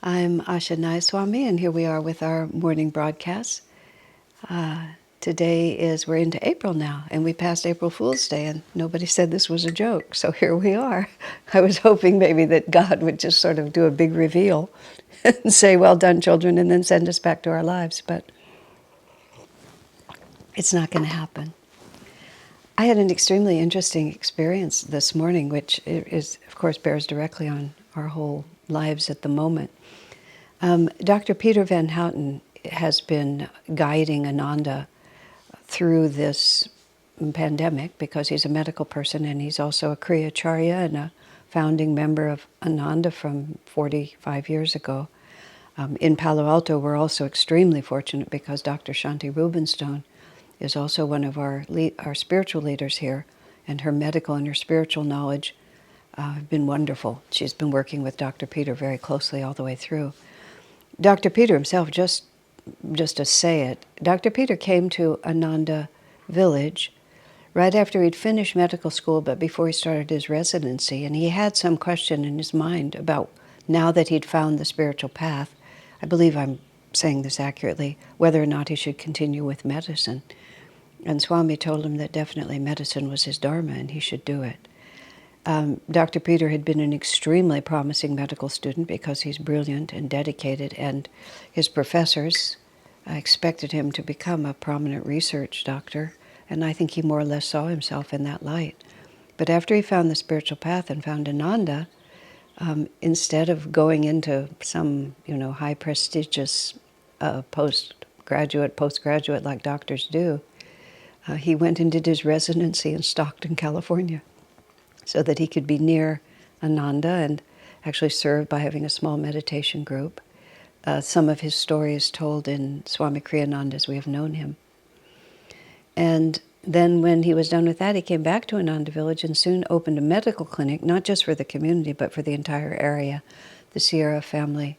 I'm Asha Nayaswami, and here we are with our morning broadcast. We're into April now, and we passed April Fool's Day, and nobody said this was a joke, so here we are. I was hoping maybe that God would just sort of do a big reveal and say, well done, children, and then send us back to our lives, but it's not going to happen. I had an extremely interesting experience this morning, which is, of course, bears directly on our whole lives at the moment. Dr. Peter Van Houten has been guiding Ananda through this pandemic because he's a medical person and he's also a Kriya Acharya and a founding member of Ananda from 45 years ago. In Palo Alto, we're also extremely fortunate because Dr. Shanti Rubenstone is also one of our spiritual leaders here, and her medical and her spiritual knowledge have been wonderful. She's been working with Dr. Peter very closely all the way through. Dr. Peter himself, just to say it, Dr. Peter came to Ananda Village right after he'd finished medical school, but before he started his residency, and he had some question in his mind about, now that he'd found the spiritual path, I believe I'm saying this accurately, whether or not he should continue with medicine. And Swami told him that definitely medicine was his dharma and he should do it. Dr. Peter had been an extremely promising medical student because he's brilliant and dedicated, and his professors expected him to become a prominent research doctor, and I think he more or less saw himself in that light. But after he found the spiritual path and found Ananda, instead of going into some, high prestigious postgraduate like doctors do, he went and did his residency in Stockton, California, so that he could be near Ananda and actually serve by having a small meditation group. Some of his story is told in Swami Kriyananda as we have known him. And then when he was done with that, he came back to Ananda Village and soon opened a medical clinic, not just for the community, but for the entire area, the Sierra Family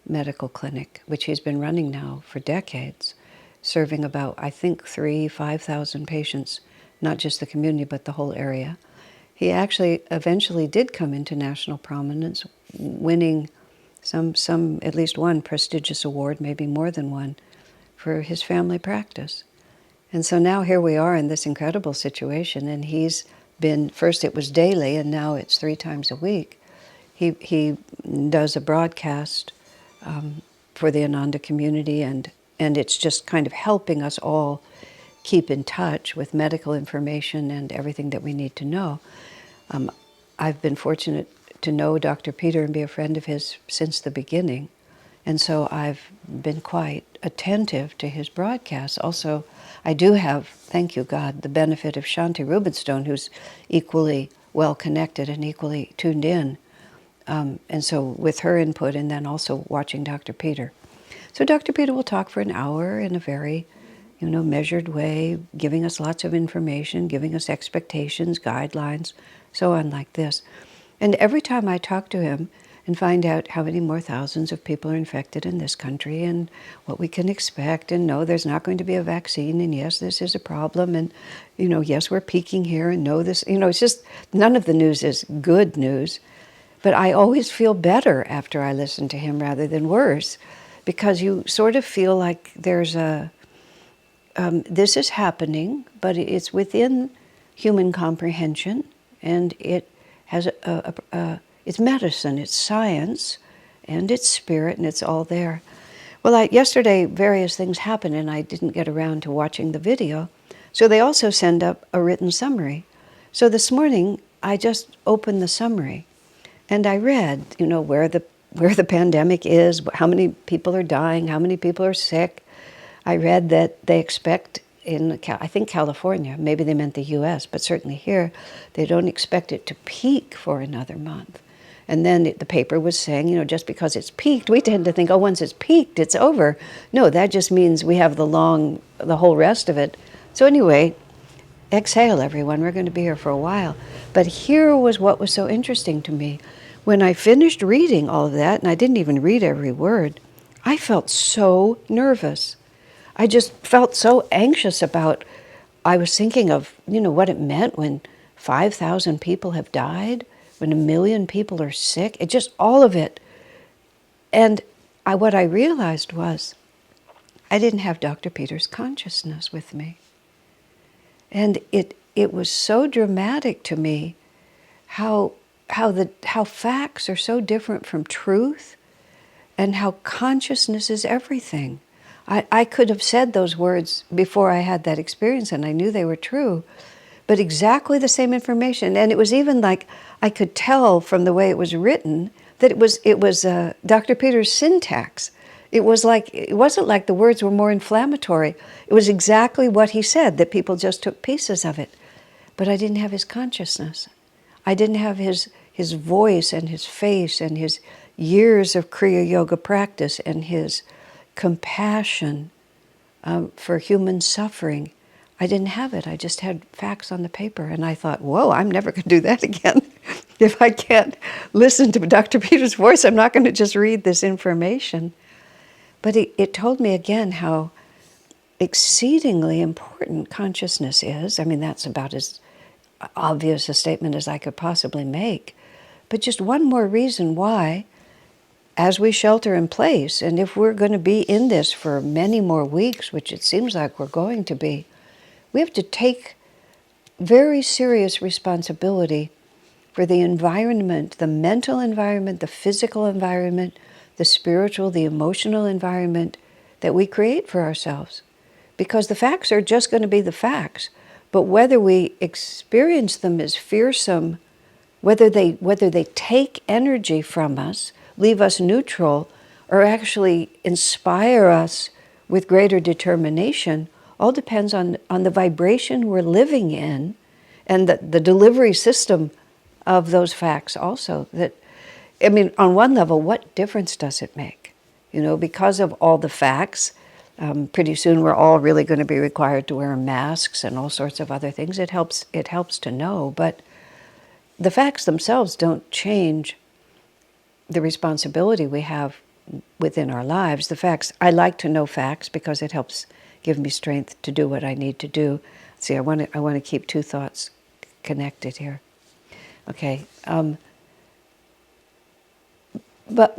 Medical Clinic, which he's been running now for decades, serving about, I think, 5,000 patients, not just the community, but the whole area. He actually eventually did come into national prominence, winning at least one prestigious award, maybe more than one, for his family practice. And so now here we are in this incredible situation, and he's been, first it was daily, and now it's 3 times a week. He does a broadcast for the Ananda community, and it's just kind of helping us all keep in touch with medical information and everything that we need to know. I've been fortunate to know Dr. Peter and be a friend of his since the beginning, and so I've been quite attentive to his broadcasts. Also, I do have, thank you God, the benefit of Shanti Rubenstone, who's equally well connected and equally tuned in, and so with her input and then also watching Dr. Peter. So Dr. Peter will talk for an hour in a very measured way, giving us lots of information, giving us expectations, guidelines, so on like this. And every time I talk to him and find out how many more thousands of people are infected in this country and what we can expect, and no, there's not going to be a vaccine, and yes, this is a problem, and yes, we're peaking here, and no, this, it's just, none of the news is good news. But I always feel better after I listen to him rather than worse, because you sort of feel like there's this is happening, but it's within human comprehension, and it has it's medicine, it's science, and it's spirit, and it's all there. Well, yesterday various things happened, and I didn't get around to watching the video, so they also send up a written summary. So this morning, I just opened the summary, and I read, where the pandemic is, how many people are dying, how many people are sick. I read that they expect in, I think, California, maybe they meant the US, but certainly here, they don't expect it to peak for another month. And then the paper was saying, just because it's peaked, we tend to think, oh, once it's peaked, it's over. No, that just means we have the whole rest of it. So anyway, exhale, everyone, we're going to be here for a while. But here was what was so interesting to me. When I finished reading all of that, and I didn't even read every word, I felt so nervous. I just felt so anxious about, I was thinking of, what it meant when 5,000 people have died, when 1 million people are sick. It just, all of it And what I realized was I didn't have Dr. Peter's consciousness with me. And it was so dramatic to me how facts are so different from truth, and how consciousness is everything. I could have said those words before I had that experience, and I knew they were true, but exactly the same information. And it was even like I could tell from the way it was written that it was Dr. Peter's syntax. It wasn't like the words were more inflammatory. It was exactly what he said, that people just took pieces of it. But I didn't have his consciousness. I didn't have his voice and his face and his years of Kriya Yoga practice and his compassion for human suffering. I didn't have it. I just had facts on the paper. And I thought, whoa, I'm never going to do that again. If I can't listen to Dr. Peter's voice, I'm not going to just read this information. But it told me again how exceedingly important consciousness is. I mean, that's about as obvious a statement as I could possibly make. But just one more reason why, as we shelter in place, and if we're going to be in this for many more weeks, which it seems like we're going to be, we have to take very serious responsibility for the environment, the mental environment, the physical environment, the spiritual, the emotional environment that we create for ourselves. Because the facts are just going to be the facts. But whether we experience them as fearsome, whether they take energy from us, leave us neutral, or actually inspire us with greater determination, all depends on the vibration we're living in and the delivery system of those facts also. That, I mean, on one level, what difference does it make? You know, because of all the facts, pretty soon we're all really going to be required to wear masks and all sorts of other things. It helps to know, but the facts themselves don't change the responsibility we have within our lives. The facts, I like to know facts because it helps give me strength to do what I need to do. See, I want to keep two thoughts connected here. Okay, but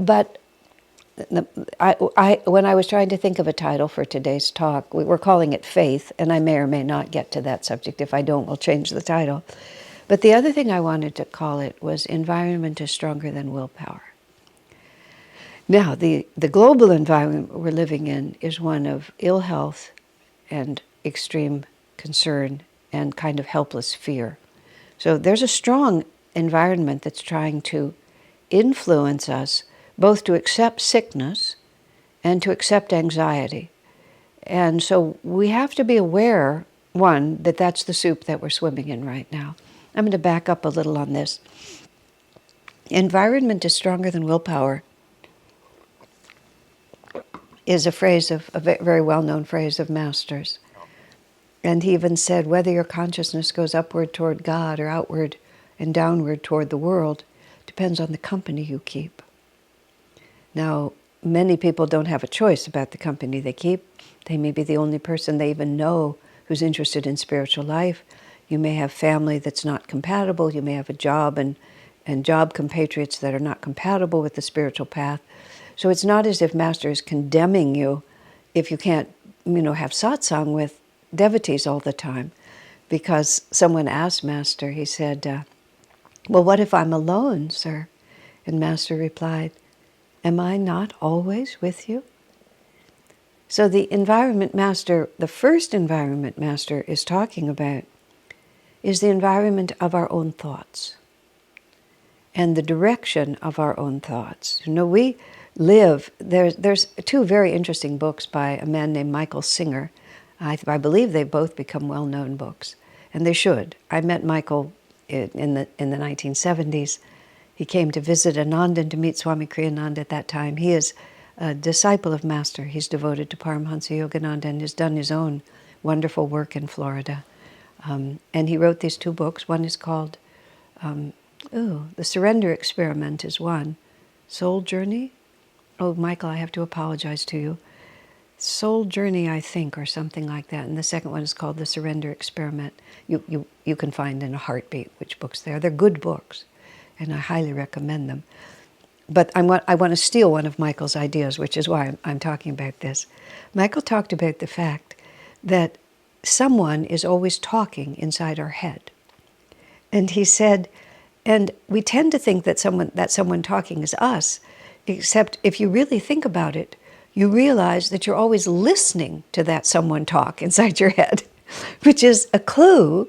when I was trying to think of a title for today's talk, we were calling it Faith, and I may or may not get to that subject. If I don't, we'll change the title. But the other thing I wanted to call it was Environment is Stronger Than Willpower. Now, the global environment we're living in is one of ill health and extreme concern and kind of helpless fear. So there's a strong environment that's trying to influence us both to accept sickness and to accept anxiety. And so we have to be aware, one, that that's the soup that we're swimming in right now. I'm going to back up a little on this. Environment is stronger than willpower is a very well-known phrase of Master's. And he even said, whether your consciousness goes upward toward God or outward and downward toward the world depends on the company you keep. Now, many people don't have a choice about the company they keep. They may be the only person they even know who's interested in spiritual life. You may have family that's not compatible. You may have a job and job compatriots that are not compatible with the spiritual path. So it's not as if Master is condemning you if you can't, have satsang with devotees all the time. Because someone asked Master, he said, well, what if I'm alone, sir? And Master replied, am I not always with you? So the environment Master, the first environment Master is talking about is the environment of our own thoughts and the direction of our own thoughts. We live, there's two very interesting books by a man named Michael Singer. I believe they've both become well-known books, and they should. I met Michael in the 1970s. He came to visit Ananda and to meet Swami Kriyananda at that time. He is a disciple of Master. He's devoted to Paramahansa Yogananda and has done his own wonderful work in Florida. And he wrote these two books. One is called, The Surrender Experiment is one. Soul Journey? Oh, Michael, I have to apologize to you. Soul Journey, I think, or something like that. And the second one is called The Surrender Experiment. You can find in a heartbeat which books they are. They're good books, and I highly recommend them. but I want to steal one of Michael's ideas, which is why I'm talking about this. Michael talked about the fact that someone is always talking inside our head. And he said, and we tend to think that someone talking is us, except if you really think about it, you realize that you're always listening to that someone talk inside your head, which is a clue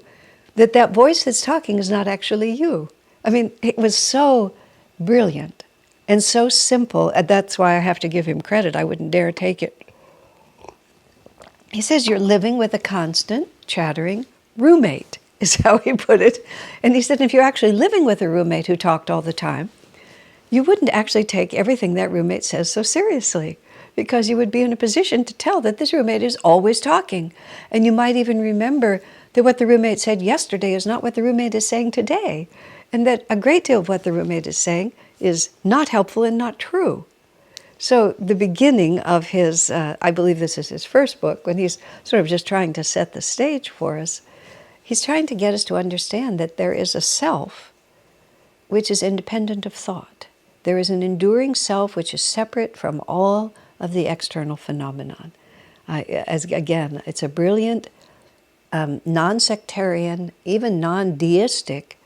that that voice that's talking is not actually you. I mean, it was so brilliant and so simple, and that's why I have to give him credit. I wouldn't dare take it. He says you're living with a constant, chattering roommate, is how he put it. And he said if you're actually living with a roommate who talked all the time, you wouldn't actually take everything that roommate says so seriously, because you would be in a position to tell that this roommate is always talking. And you might even remember that what the roommate said yesterday is not what the roommate is saying today, and that a great deal of what the roommate is saying is not helpful and not true. So the beginning of his, I believe this is his first book, when he's sort of just trying to set the stage for us, he's trying to get us to understand that there is a self which is independent of thought. There is an enduring self which is separate from all of the external phenomenon. Again, it's a brilliant, non-sectarian, even non-deistic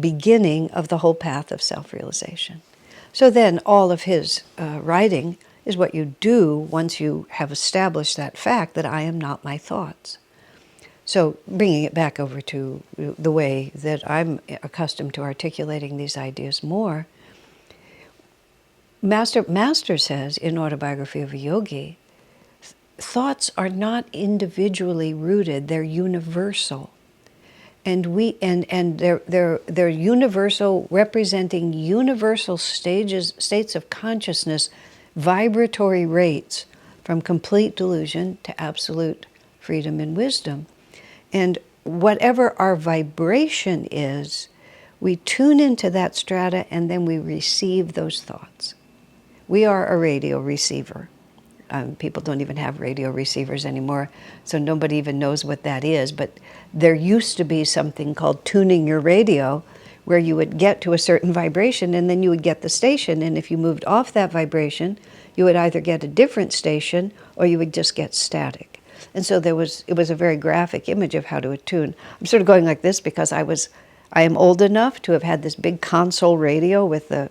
beginning of the whole path of self-realization. So then all of his writing is what you do once you have established that fact that I am not my thoughts. So bringing it back over to the way that I'm accustomed to articulating these ideas more, Master says in Autobiography of a Yogi, thoughts are not individually rooted, they're universal. And they're universal, representing universal states of consciousness, vibratory rates from complete delusion to absolute freedom and wisdom. And whatever our vibration is, we tune into that strata and then we receive those thoughts. We are a radio receiver. People don't even have radio receivers anymore, so nobody even knows what that is. But there used to be something called tuning your radio, where you would get to a certain vibration and then you would get the station. And if you moved off that vibration, you would either get a different station or you would just get static. And so it was a very graphic image of how to attune. I'm sort of going like this because I am old enough to have had this big console radio with the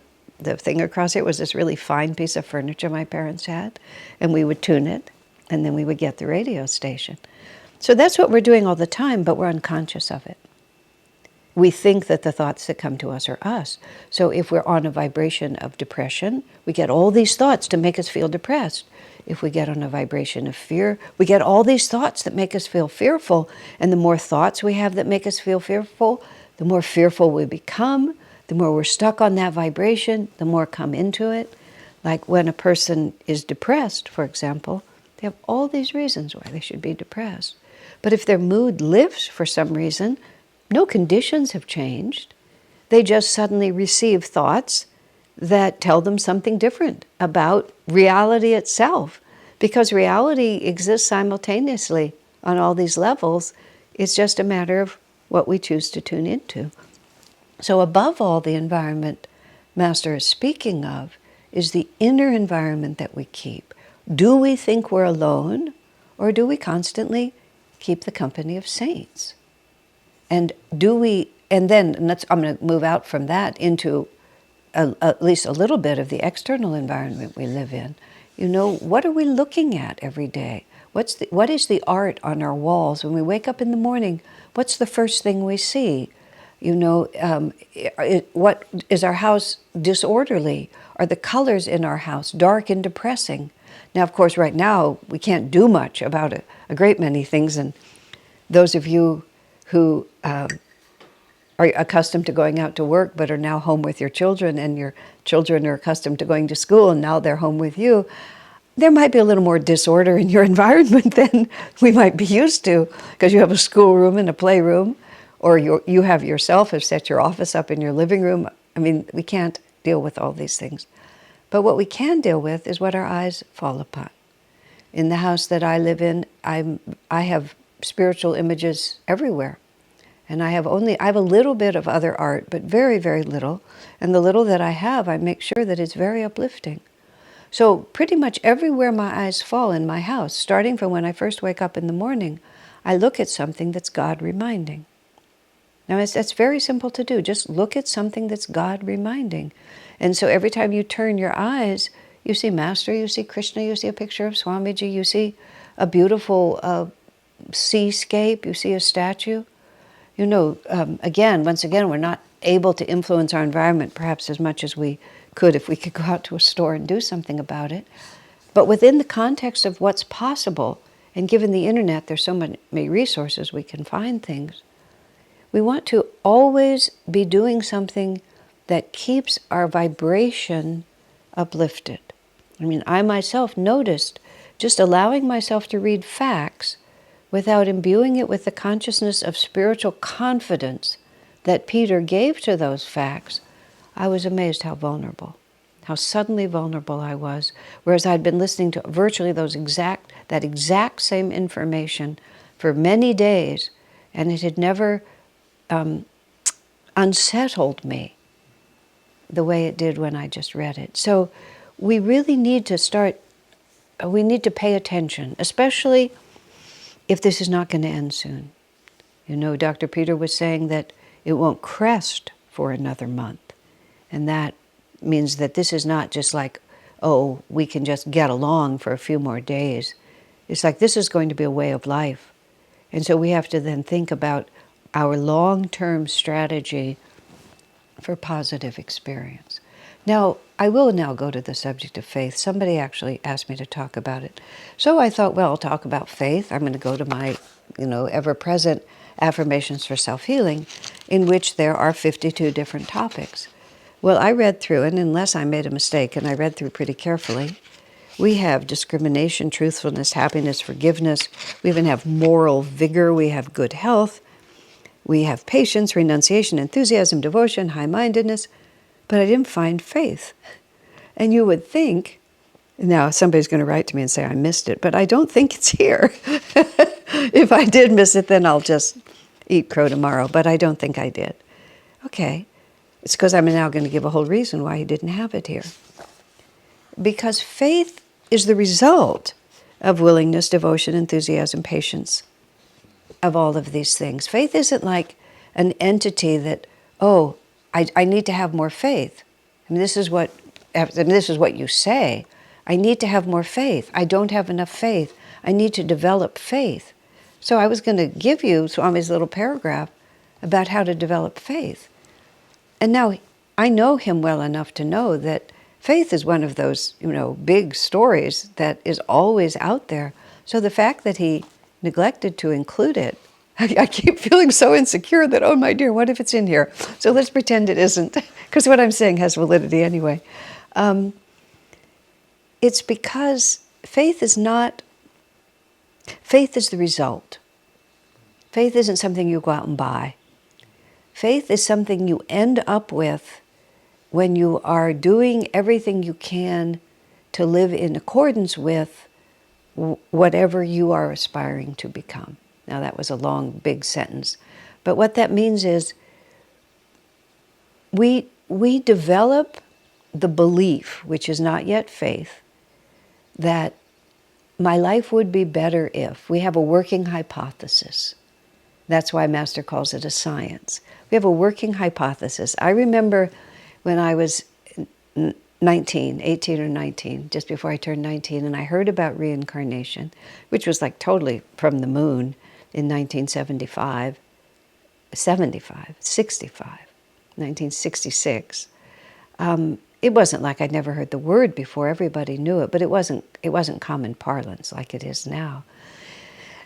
thing across it was this really fine piece of furniture my parents had, and we would tune it, and then we would get the radio station. So that's what we're doing all the time, but we're unconscious of it. We think that the thoughts that come to us are us. So if we're on a vibration of depression, we get all these thoughts to make us feel depressed. If we get on a vibration of fear, we get all these thoughts that make us feel fearful. And the more thoughts we have that make us feel fearful, the more fearful we become. The more we're stuck on that vibration, the more come into it. Like when a person is depressed, for example, they have all these reasons why they should be depressed. But if their mood lifts for some reason, no conditions have changed. They just suddenly receive thoughts that tell them something different about reality itself. Because reality exists simultaneously on all these levels. It's just a matter of what we choose to tune into. So above all, the environment Master is speaking of is the inner environment that we keep. Do we think we're alone, or do we constantly keep the company of saints? And then I'm going to move out from that into at least a little bit of the external environment we live in. You know, what are we looking at every day? What is the art on our walls? When we wake up in the morning, what's the first thing we see? You know, what is our house disorderly? Are the colors in our house dark and depressing? Now, of course, right now, we can't do much about a great many things. And those of you who are accustomed to going out to work but are now home with your children, and your children are accustomed to going to school and now they're home with you, there might be a little more disorder in your environment than we might be used to, because you have a schoolroom and a playroom, or you have set your office up in your living room. I mean, we can't deal with all these things. But what we can deal with is what our eyes fall upon. In the house that I live in, I have spiritual images everywhere. And I have a little bit of other art, but very, very little. And the little that I have, I make sure that it's very uplifting. So pretty much everywhere my eyes fall in my house, starting from when I first wake up in the morning, I look at something that's God reminding. Now, that's very simple to do. Just look at something that's God reminding. And so every time you turn your eyes, you see Master, you see Krishna, you see a picture of Swamiji, you see a beautiful seascape, you see a statue. You know, once again, we're not able to influence our environment perhaps as much as we could if we could go out to a store and do something about it. But within the context of what's possible, and given the internet, there's so many resources, we can find things. We want to always be doing something that keeps our vibration uplifted. I mean, I myself noticed just allowing myself to read facts without imbuing it with the consciousness of spiritual confidence that Peter gave to those facts, I was amazed how vulnerable, how suddenly vulnerable I was, whereas I'd been listening to virtually that exact same information for many days, and it had never unsettled me the way it did when I just read it. So we really need to pay attention, especially if this is not going to end soon. You know, Dr. Peter was saying that it won't crest for another month. And that means that this is not just like, oh, we can just get along for a few more days. It's like this is going to be a way of life. And so we have to then think about our long-term strategy for positive experience. Now, I will now go to the subject of faith. Somebody actually asked me to talk about it. So I thought, well, I'll talk about faith. I'm going to go to my, ever-present affirmations for self-healing, in which there are 52 different topics. Well, I read through, and unless I made a mistake, and I read through pretty carefully, we have discrimination, truthfulness, happiness, forgiveness. We even have moral vigor. We have good health. We have patience, renunciation, enthusiasm, devotion, high-mindedness. But I didn't find faith. And you would think, now somebody's going to write to me and say I missed it, but I don't think it's here. If I did miss it, then I'll just eat crow tomorrow, but I don't think I did. Okay, it's because I'm now going to give a whole reason why he didn't have it here. Because faith is the result of willingness, devotion, enthusiasm, patience, of all of these things. Faith isn't like an entity that, oh, I need to have more faith. I mean, this is what you say. I need to have more faith. I don't have enough faith. I need to develop faith. So I was going to give you Swami's little paragraph about how to develop faith. And now I know him well enough to know that faith is one of those, big stories that is always out there. So the fact that he neglected to include it, I keep feeling so insecure that, oh my dear, what if it's in here? So let's pretend it isn't, because what I'm saying has validity anyway. It's because faith is the result. Faith isn't something you go out and buy. Faith is something you end up with when you are doing everything you can to live in accordance with whatever you are aspiring to become. Now that was a long, big sentence. But what that means is we develop the belief, which is not yet faith, that my life would be better if. We have a working hypothesis. That's why Master calls it a science. We have a working hypothesis. I remember when I was 18 or 19, just before I turned 19, and I heard about reincarnation, which was like totally from the moon in 1966. It wasn't like I'd never heard the word before. Everybody knew it, but it wasn't common parlance like it is now.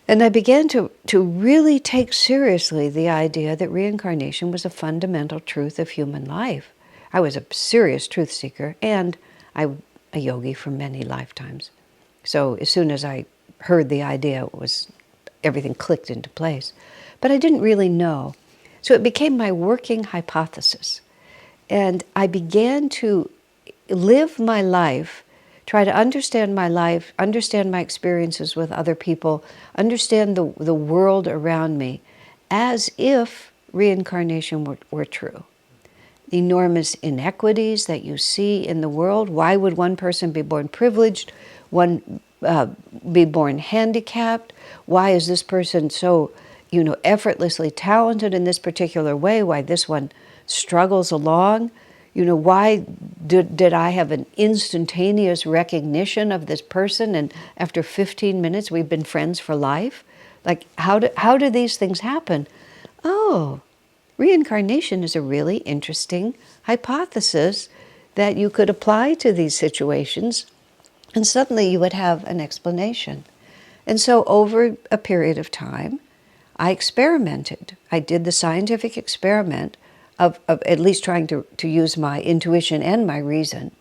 And I began to really take seriously the idea that reincarnation was a fundamental truth of human life. I was a serious truth seeker, and I'm a yogi for many lifetimes. So as soon as I heard the idea, everything clicked into place. But I didn't really know. So it became my working hypothesis. And I began to live my life, try to understand my life, understand my experiences with other people, understand the world around me, as if reincarnation were true. Enormous inequities that you see in the world. Why would one person be born privileged, one be born handicapped? Why is this person so, effortlessly talented in this particular way? Why this one struggles along? Why did I have an instantaneous recognition of this person, and after 15 minutes we've been friends for life? Like, how do these things happen? Oh, reincarnation is a really interesting hypothesis that you could apply to these situations, and suddenly you would have an explanation. And so over a period of time, I experimented. I did the scientific experiment of at least trying to use my intuition and my reason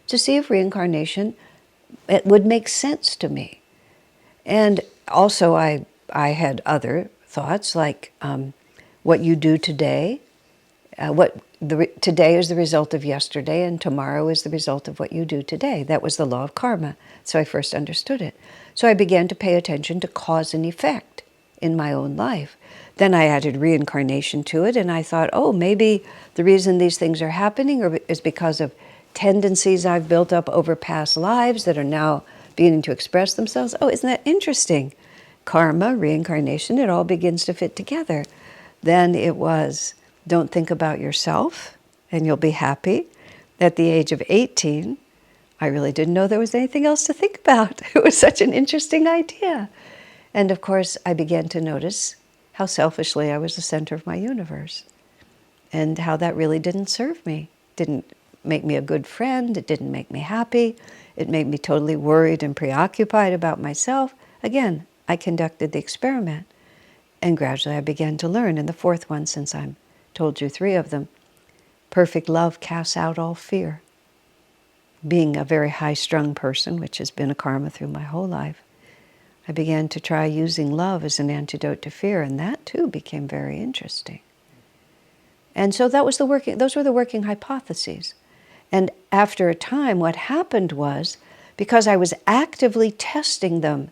to see if reincarnation it would make sense to me. And also I had other thoughts like what you do today, today is the result of yesterday, and tomorrow is the result of what you do today. That was the law of karma. So I first understood it. So I began to pay attention to cause and effect in my own life. Then I added reincarnation to it, and I thought, oh, maybe the reason these things are happening is because of tendencies I've built up over past lives that are now beginning to express themselves. Oh, isn't that interesting? Karma, reincarnation, it all begins to fit together. Then it was, don't think about yourself, and you'll be happy. At the age of 18, I really didn't know there was anything else to think about. It was such an interesting idea. And of course, I began to notice how selfishly I was the center of my universe, and how that really didn't serve me. Didn't make me a good friend. It didn't make me happy. It made me totally worried and preoccupied about myself. Again, I conducted the experiment, and gradually I began to learn. And the fourth one, since I've told you three of them, perfect love casts out all fear. Being a very high-strung person, which has been a karma through my whole life, I began to try using love as an antidote to fear, and that too became very interesting. And so those were the working hypotheses. And after a time, what happened was, because I was actively testing them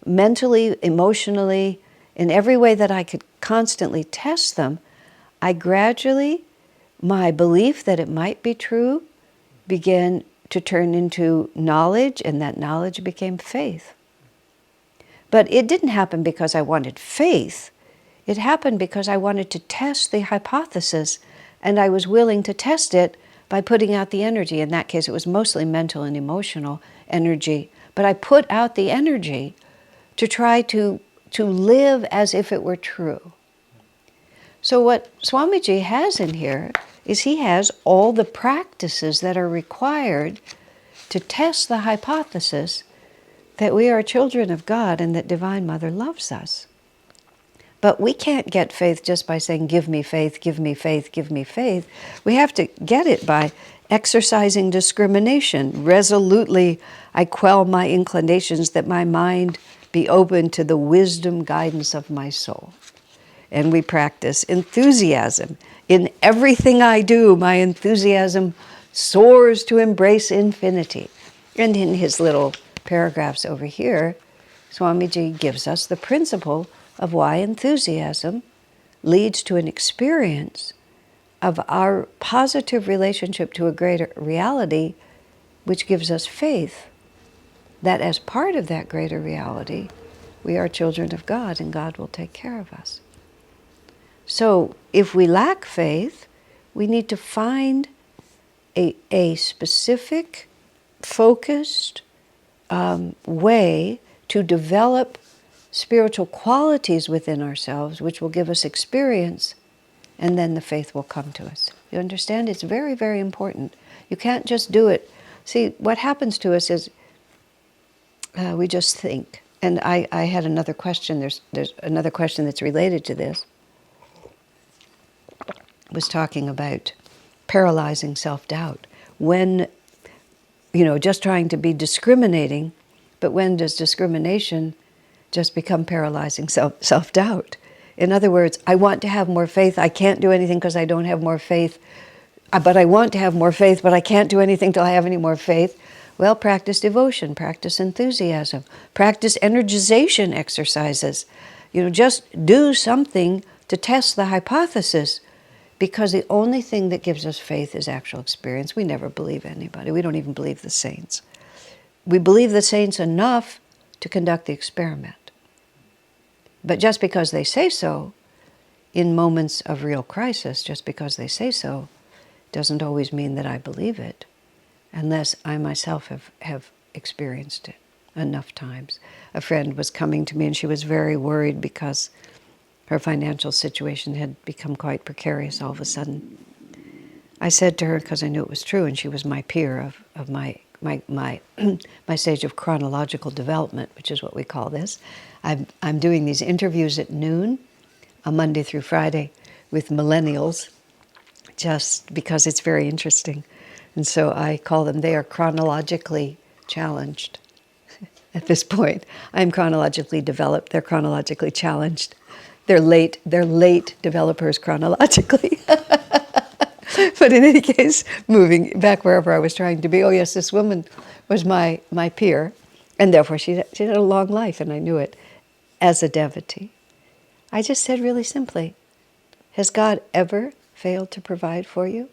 mentally, emotionally, in every way that I could constantly test them, I gradually, my belief that it might be true began to turn into knowledge, and that knowledge became faith. But it didn't happen because I wanted faith. It happened because I wanted to test the hypothesis, and I was willing to test it by putting out the energy. In that case, it was mostly mental and emotional energy. But I put out the energy to try to live as if it were true. So what Swamiji has in here is he has all the practices that are required to test the hypothesis that we are children of God and that Divine Mother loves us. But we can't get faith just by saying, give me faith, give me faith, give me faith. We have to get it by exercising discrimination. Resolutely, I quell my inclinations that my mind be open to the wisdom guidance of my soul. And we practice enthusiasm. In everything I do, my enthusiasm soars to embrace infinity. And in his little paragraphs over here, Swamiji gives us the principle of why enthusiasm leads to an experience of our positive relationship to a greater reality, which gives us faith that as part of that greater reality, we are children of God and God will take care of us. So if we lack faith, we need to find a specific, focused way to develop spiritual qualities within ourselves, which will give us experience, and then the faith will come to us. You understand? It's very, very important. You can't just do it. See, what happens to us is we just think. And I had another question. There's another question that's related to this. Was talking about paralyzing self-doubt. When, just trying to be discriminating, but when does discrimination just become paralyzing self-doubt? In other words, I want to have more faith. I can't do anything because I don't have more faith. But I want to have more faith, but I can't do anything till I have any more faith. Well, practice devotion, practice enthusiasm, practice energization exercises. Just do something to test the hypothesis, because the only thing that gives us faith is actual experience. We never believe anybody. We don't even believe the saints. We believe the saints enough to conduct the experiment. But just because they say so, in moments of real crisis, just because they say so, doesn't always mean that I believe it, unless I myself have experienced it enough times. A friend was coming to me and she was very worried because her financial situation had become quite precarious all of a sudden. I said to her, because I knew it was true, and she was my peer of my my stage of chronological development, which is what we call this. I'm doing these interviews at noon, on Monday through Friday, with millennials, just because it's very interesting. And so I call them, they are chronologically challenged at this point. I'm chronologically developed, they're chronologically challenged. They're late developers chronologically. But in any case, moving back wherever I was trying to be, oh yes, this woman was my peer, and therefore she had a long life, and I knew it, as a devotee. I just said really simply, has God ever failed to provide for you?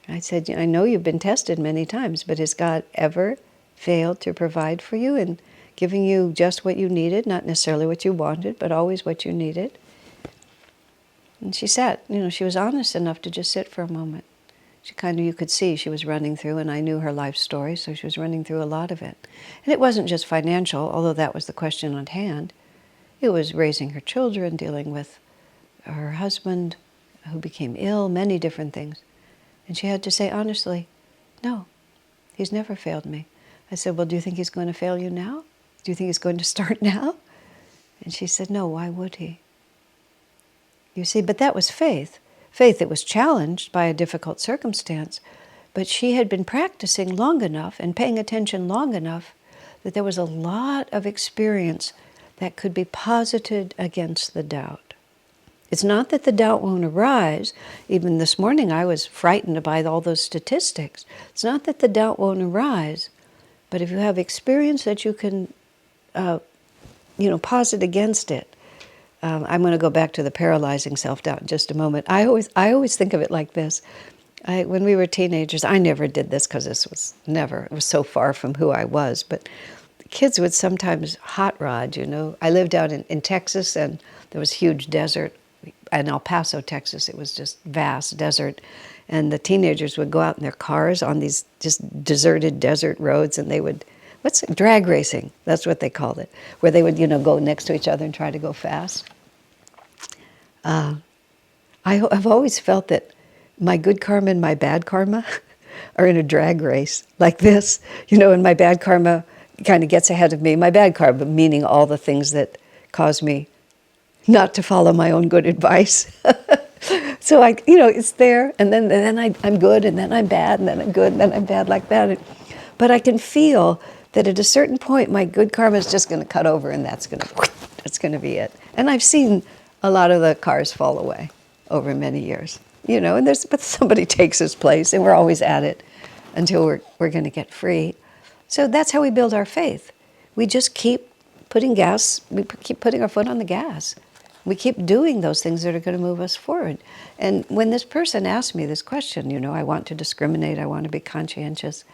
I said, I know you've been tested many times, but has God ever failed to provide for you and giving you just what you needed, not necessarily what you wanted, but always what you needed? And she sat, she was honest enough to just sit for a moment. She you could see she was running through, and I knew her life story, so she was running through a lot of it. And it wasn't just financial, although that was the question on hand. It was raising her children, dealing with her husband who became ill, many different things. And she had to say honestly, no, he's never failed me. I said, well, do you think he's going to fail you now? Do you think he's going to start now? And she said, no, why would he? You see, but that was faith. Faith that was challenged by a difficult circumstance, but she had been practicing long enough and paying attention long enough that there was a lot of experience that could be posited against the doubt. It's not that the doubt won't arise. Even this morning I was frightened by all those statistics. It's not that the doubt won't arise, but if you have experience that you can, posit against it. I'm going to go back to the paralyzing self-doubt in just a moment. I always think of it like this. When we were teenagers, I never did this because it was so far from who I was, but kids would sometimes hot rod, I lived out in Texas, and there was huge desert. In El Paso, Texas, it was just vast desert. And the teenagers would go out in their cars on these just deserted desert roads, and they would, drag racing, that's what they called it, where they would, go next to each other and try to go fast. I've always felt that my good karma and my bad karma are in a drag race like this, and my bad karma kind of gets ahead of me. My bad karma meaning all the things that cause me not to follow my own good advice. So it's there, and then I'm good, and then I'm bad, and then I'm good, and then I'm bad, like that. But I can feel that at a certain point, my good karma is just going to cut over, and that's going to be it. And I've seen a lot of the cars fall away over many years, but somebody takes his place, and we're always at it until we're going to get free. So that's how we build our faith. We just keep putting our foot on the gas. We keep doing those things that are going to move us forward. And when this person asked me this question, I want to discriminate, I want to be conscientious,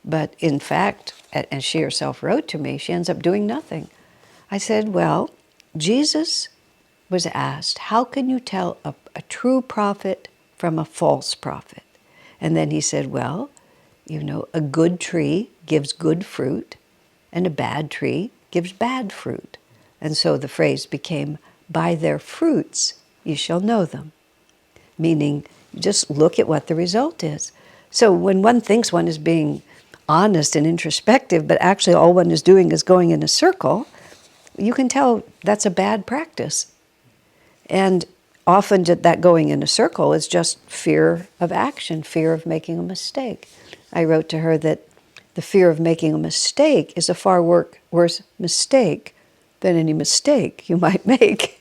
but in fact, as she herself wrote to me, she ends up doing nothing. I said, well, Jesus was asked, how can you tell a true prophet from a false prophet? And then he said, well, a good tree gives good fruit, and a bad tree gives bad fruit. And so the phrase became, by their fruits you shall know them. Meaning, just look at what the result is. So when one thinks one is being honest and introspective, but actually all one is doing is going in a circle, you can tell that's a bad practice. And often that going in a circle is just fear of action, fear of making a mistake. I wrote to her that the fear of making a mistake is a far worse mistake than any mistake you might make.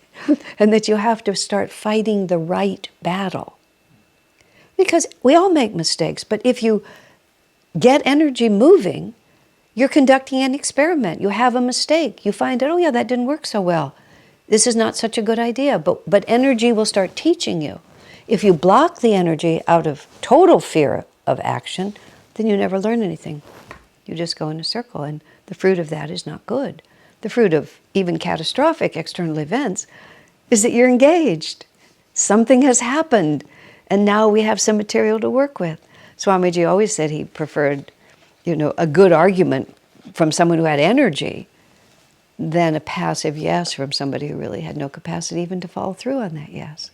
And that you have to start fighting the right battle. Because we all make mistakes, but if you get energy moving, you're conducting an experiment. You have a mistake. You find out, oh yeah, that didn't work so well. this is not such a good idea. But energy will start teaching you. If you block the energy out of total fear of action, then you never learn anything. You just go in a circle, and the fruit of that is not good. The fruit of even catastrophic external events is that you're engaged. Something has happened, and now we have some material to work with. Swamiji always said he preferred, a good argument from someone who had energy than a passive yes from somebody who really had no capacity even to follow through on that yes.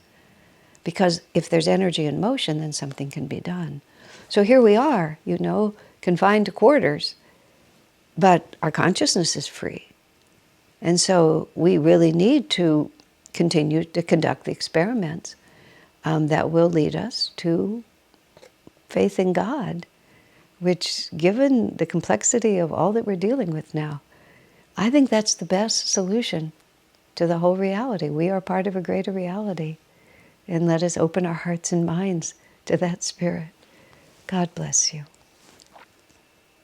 Because if there's energy in motion, then something can be done. So here we are, confined to quarters, but our consciousness is free. And so we really need to continue to conduct the experiments that will lead us to faith in God, which, given the complexity of all that we're dealing with now, I think that's the best solution to the whole reality. We are part of a greater reality. And let us open our hearts and minds to that spirit. God bless you.